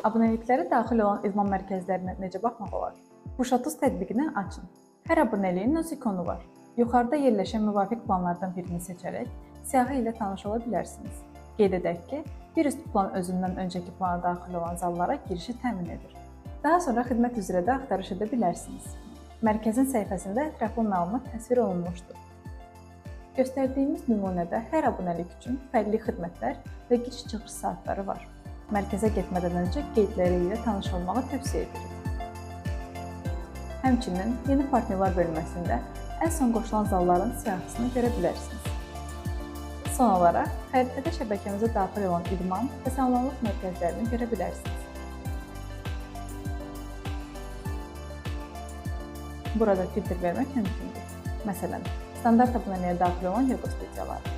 Abunəliklərə daxil olan idman mərkəzlərinə necə baxmaq olar? Buşatuz tətbiqini açın. Hər abunəliyin öz ikonu var. Yuxarıda yerləşən müvafiq planlardan birini seçərək siyahı ilə tanış ola bilərsiniz. Qeyd edək ki, bir üst plan özündən öncəki plana daxil olan zallara girişi təmin edir. Daha sonra xidmət üzrə də axtarış edə bilərsiniz. Mərkəzin səhifəsində ətraflı məlumat təsvir olunmuşdur. Göstərdiyimiz nümunədə hər abunəlik üçün fərqli xidmətlər və giriş-çıxış saatları var. Mərkəzə getmədən öncə qeydləri ilə tanış olmağı tövsiyə edirik. Həmçinin yeni partnyorlar bölməsində ən son qoşulan zalların siyahısını görə bilərsiniz. Son olaraq, xəritədə şəbəkəmizə daxil olan idman və sağlamlıq mərkəzlərini görə bilərsiniz. Burada filtr vermək mümkündür. Məsələn, standart abunəliyə daxil olan yoga studiyaları.